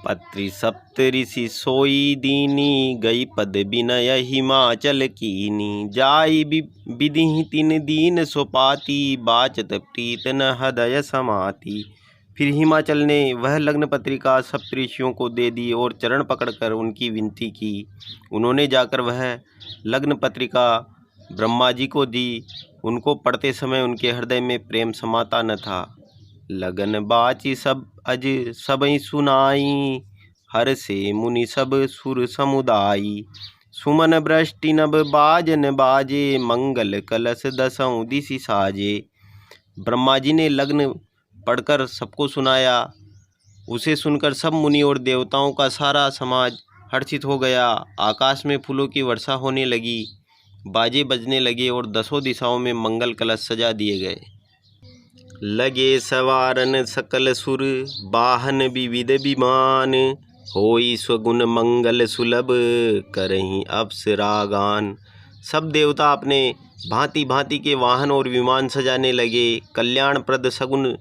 पत्री सप्त ऋषि सोई दीनी, गई पद विनय हिमाचल कीनी। जाई विधि तीन दीन सोपाती, बाचत प्रीत न हृदय समाती। फिर हिमाचल ने वह लग्न पत्रिका सप्त ऋषियों को दे दी और चरण पकड़कर उनकी विनती की। उन्होंने जाकर वह लग्न पत्रिका ब्रह्मा जी को दी। उनको पढ़ते समय उनके हृदय में प्रेम समाता न था। लगन बाची सब अज सबई सुनाई, हर से मुनि सब सुर समुदायी। सुमन वृष्टि नभ बाजन बाजे, मंगल कलश दसों दिशि साजे। ब्रह्मा जी ने लग्न पढ़कर सबको सुनाया। उसे सुनकर सब मुनि और देवताओं का सारा समाज हर्षित हो गया। आकाश में फूलों की वर्षा होने लगी, बाजे बजने लगे और दसों दिशाओं में मंगल कलश सजा दिए गए। लगे सवारन सकल सुर, वाहन विविध विमान। होई स्वगुण मंगल सुलभ, करहीं अप्सरागान। सब देवता अपने भांति भांति के वाहन और विमान सजाने लगे। कल्याणप्रद सगुन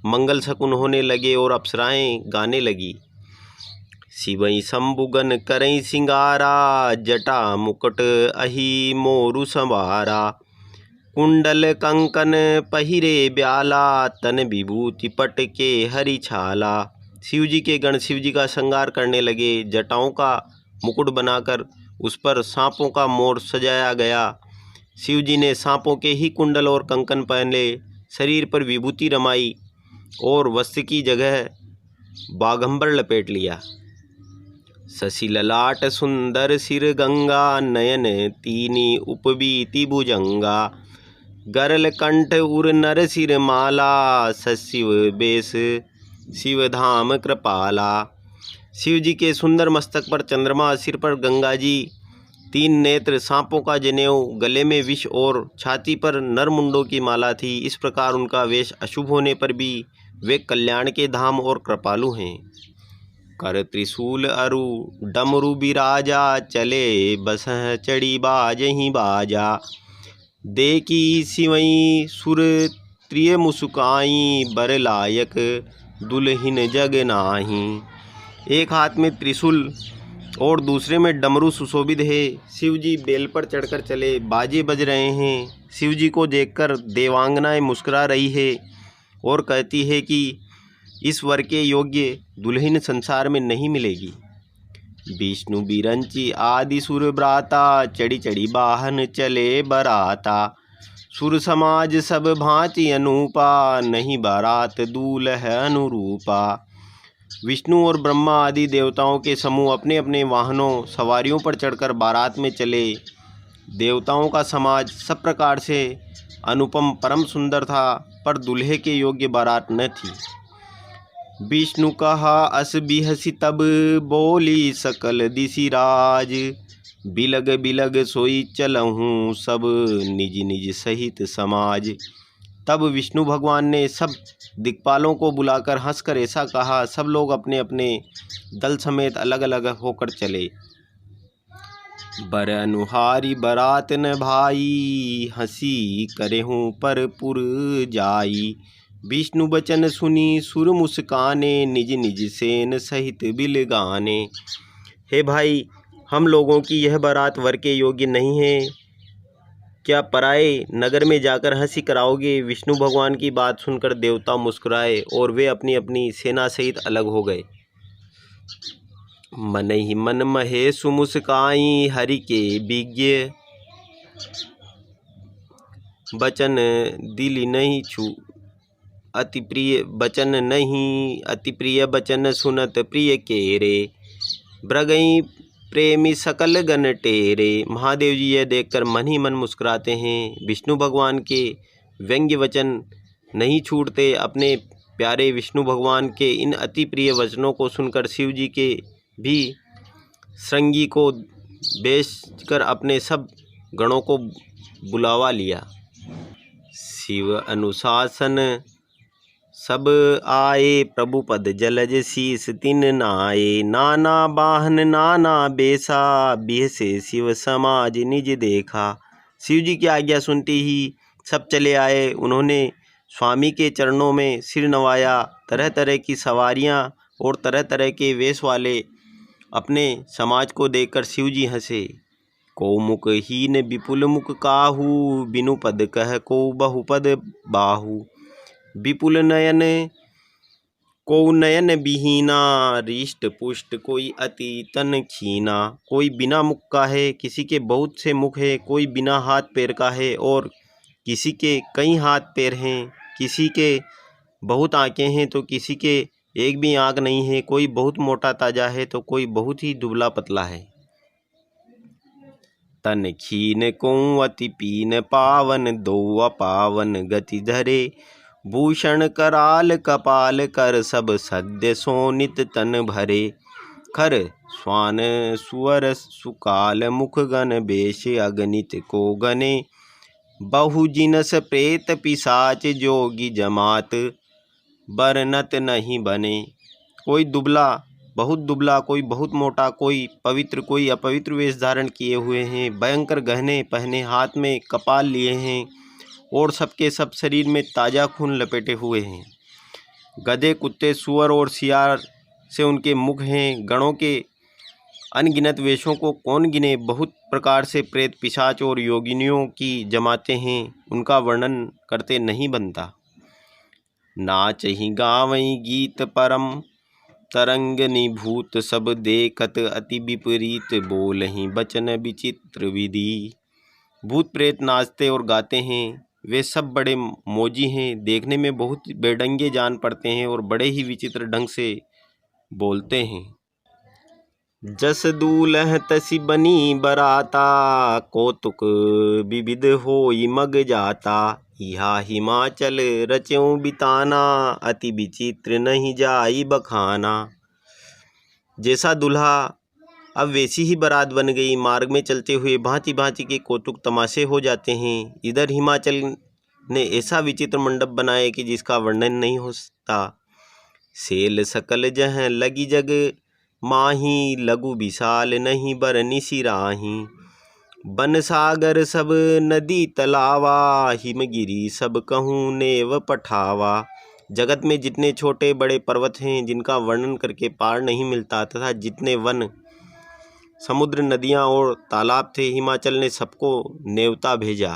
मंगल शकुन होने लगे और अप्सराएं गाने लगी। शिवई शंभुगन करई सिंगारा, जटा मुकुट अहि मोरु संवारा। कुंडल कंकन पहिरे ब्याला, तन विभूति पट के हरि छाला। शिव जी के गण शिव जी का श्रृंगार करने लगे। जटाओं का मुकुट बनाकर उस पर सांपों का मोर सजाया गया। शिव जी ने सांपों के ही कुंडल और कंकन पहने, शरीर पर विभूति रमाई और वस्त्र की जगह बाघंबर लपेट लिया। शशि ललाट सुंदर सिर गंगा, नयन तीनी उपवीति भुजंगा। गरल कंठ उर नर सिर माला, सशिव बेश शिव धाम कृपाला। शिव जी के सुंदर मस्तक पर चंद्रमा, सिर पर गंगा जी, तीन नेत्र, सांपों का जनेऊ, गले में विष और छाती पर नरमुंडों की माला थी। इस प्रकार उनका वेश अशुभ होने पर भी वे कल्याण के धाम और कृपालु हैं। कर त्रिशूल अरु डमरु बिराजा, चले बसह चढ़ी बाजहि बाजा। देखी सिवई सुर त्रिय मुस्काई, बर लायक दुल्हिन जग नाही। एक हाथ में त्रिशूल और दूसरे में डमरू सुशोभित है। शिव जी बेल पर चढ़कर चले, बाजे बज रहे हैं। शिव जी को देखकर देवांगनाएं मुस्कुरा रही है और कहती है कि इस वर के योग्य दुल्हन संसार में नहीं मिलेगी। विष्णु बिरंची आदि सुर ब्राता, चढ़ी चढ़ी वाहन चले बराता। सुर समाज सब भांति अनूपा, नहीं बारात दूल्ह अनुरूपा। विष्णु और ब्रह्मा आदि देवताओं के समूह अपने अपने वाहनों सवारियों पर चढ़कर बारात में चले। देवताओं का समाज सब प्रकार से अनुपम परम सुंदर था, पर दूल्हे के योग्य बारात न थी। विष्णु कहा अस बिहसी तब, बोली सकल दिशि राज। बिलग बिलग सोई चलहूँ, सब निज निज सहित समाज। तब विष्णु भगवान ने सब दिक्पालों को बुलाकर हंसकर ऐसा कहा। सब लोग अपने अपने दल समेत अलग अलग होकर चले। बर अनुहारी बरात न भाई, हंसी करेहूँ पर पुर जाई। विष्णु बचन सुनी सुर मुस्काने, निज निज सेन सहित बिल गाने। हे भाई, हम लोगों की यह बारात वर के योग्य नहीं है। क्या पराए नगर में जाकर हंसी कराओगे? विष्णु भगवान की बात सुनकर देवता मुस्कुराए और वे अपनी अपनी सेना सहित अलग हो गए। मन ही मन महेश मुस्काई, हरि के विज्ञ बचन दिल नहीं छू। अति प्रिय बचन नहीं, अति प्रिय बचन सुनत प्रिय केरे। ब्रगई प्रेमी सकल गण टेरे। महादेव जी यह देखकर मन ही मन मुस्कुराते हैं। विष्णु भगवान के व्यंग्य वचन नहीं छूटते। अपने प्यारे विष्णु भगवान के इन अति प्रिय वचनों को सुनकर शिव जी के भी श्रृंगी को बेच कर अपने सब गणों को बुलावा लिया। शिव अनुशासन सब आए, प्रभु पद जलज शीस तिन नाये। नाना बाहन नाना बेसा, बिहसे शिव समाज निज देखा। शिव जी की आज्ञा सुनते ही सब चले आए। उन्होंने स्वामी के चरणों में सिर नवाया। तरह तरह की सवारियां और तरह तरह के वेश वाले अपने समाज को देखकर शिव जी हंसे। को मुख हीन विपुल मुख काहू, बिनु पद कह को बहुपद बाहू। विपुल नयन को नयन विहीना, रिष्ट पुष्ट कोई अति तन खीना। कोई बिना मुख का है, किसी के बहुत से मुख है, कोई बिना हाथ पैर का है और किसी के कई हाथ पैर हैं। किसी के बहुत आँखें हैं तो किसी के एक भी आँख नहीं है। कोई बहुत मोटा ताजा है तो कोई बहुत ही दुबला पतला है। तन खीन को अति पीन पावन, दो अपावन गति धरे। भूषण कराल कपाल कर, सब सद्य सोनित तन भरे। खर स्वान सुअर सुकाल मुख गण, बेश अगणित को गने। बहु जिनस प्रेत पिशाच, जोगी जमात बरनत नहीं बने। कोई दुबला, बहुत दुबला, कोई बहुत मोटा, कोई पवित्र कोई अपवित्र वेश धारण किए हुए हैं। भयंकर गहने पहने, हाथ में कपाल लिए हैं और सबके सब शरीर में ताज़ा खून लपेटे हुए हैं। गधे, कुत्ते, सुअर और सियार से उनके मुख हैं। गणों के अनगिनत वेशों को कौन गिने। बहुत प्रकार से प्रेत, पिशाच और योगिनियों की जमाते हैं। उनका वर्णन करते नहीं बनता। नाचहि गावहीं गीत परम, तरंग निभूत सब देखत। अति विपरीत बोलहि बचन विचित्र विधि। भूत प्रेत नाचते और गाते हैं। वे सब बड़े मौजी हैं, देखने में बहुत बेढंगे जान पड़ते हैं और बड़े ही विचित्र ढंग से बोलते हैं। जस दूलह तसी बनी बराता, कौतुक विविध होई मग जाता। इहा हिमाचल रच्यों बिताना, अति विचित्र नहीं जाई बखाना। जैसा दूल्हा अब वैसी ही बारात बन गई। मार्ग में चलते हुए भांति भांति के कौतुक तमाशे हो जाते हैं। इधर हिमाचल ने ऐसा विचित्र मंडप बनाया कि जिसका वर्णन नहीं हो सकता। सेल सकल जह लगी जग माही, लघु विशाल नहीं बरनी सिराही। बन सागर सब नदी तलावा, हिमगिरी सब कहूँ नेव पठावा। जगत में जितने छोटे बड़े पर्वत हैं जिनका वर्णन करके पार नहीं मिलता, तथा जितने वन, समुद्र, नदियाँ और तालाब थे, हिमाचल ने सबको नेवता भेजा।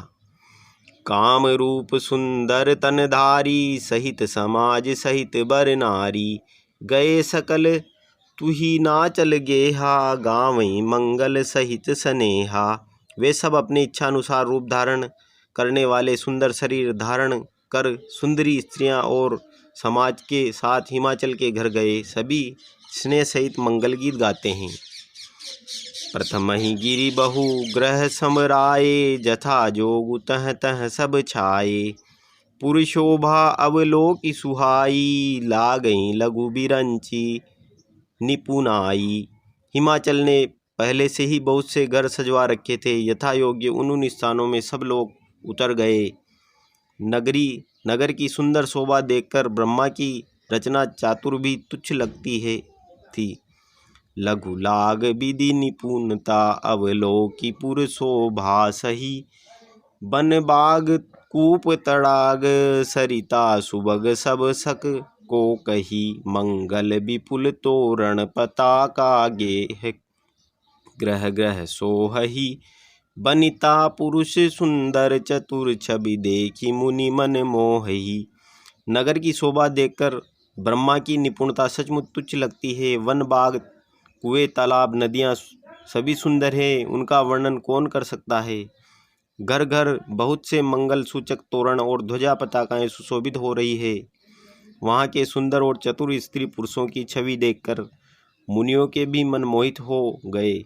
काम रूप सुंदर तनधारी, सहित समाज सहित बर नारी। गए सकल तुही नाचल गेहा, गावहीं मंगल सहित स्नेहा। वे सब अपनी इच्छा अनुसार रूप धारण करने वाले सुंदर शरीर धारण कर सुंदरी स्त्रियां और समाज के साथ हिमाचल के घर गए। सभी स्नेह सहित मंगल गीत गाते हैं। प्रथम ही गिरि बहु ग्रह समराए, जथा जोग तह तह सब छाए। पुरुषोभा अवलोकि सुहाई, लागई लघु बिरंची निपुनाई। हिमाचल ने पहले से ही बहुत से घर सजवा रखे थे। यथा योग्य उन स्थानों में सब लोग उतर गए। नगर की सुंदर शोभा देखकर ब्रह्मा की रचना चातुर भी तुच्छ लगती थी। लघु लाग विधि निपुणता, अवलोकि पुर शोभा सही। बन बाग कूप तड़ाग, सरिता सुबग सब सक को कही। मंगल विपुल तोरण पताका गे, ग्रह ग्रह सोहही। बनिता पुरुष सुंदर चतुर, छवि देखी मुनि मन मोहही। नगर की शोभा देखकर ब्रह्मा की निपुणता सचमुच तुच्छ लगती है। वन, बाग, कुएं, तालाब, नदियाँ सभी सुंदर हैं, उनका वर्णन कौन कर सकता है। घर घर बहुत से मंगल सूचक तोरण और ध्वजा पताकाएं सुशोभित हो रही है। वहाँ के सुंदर और चतुर स्त्री पुरुषों की छवि देखकर मुनियों के भी मन मोहित हो गए।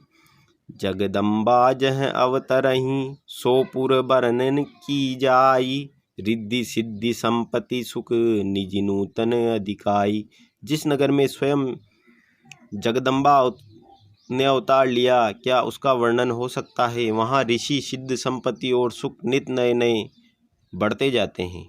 जगदम्बा जह अवतरहीं, सोपुर वर्णन की जाई। रिद्धि सिद्धि संपत्ति सुख, निज नूतन अधिकाई। जिस नगर में स्वयं जगदम्बा ने अवतार लिया, क्या उसका वर्णन हो सकता है। वहाँ ऋषि, सिद्ध, संपत्ति और सुख नित नए नए बढ़ते जाते हैं।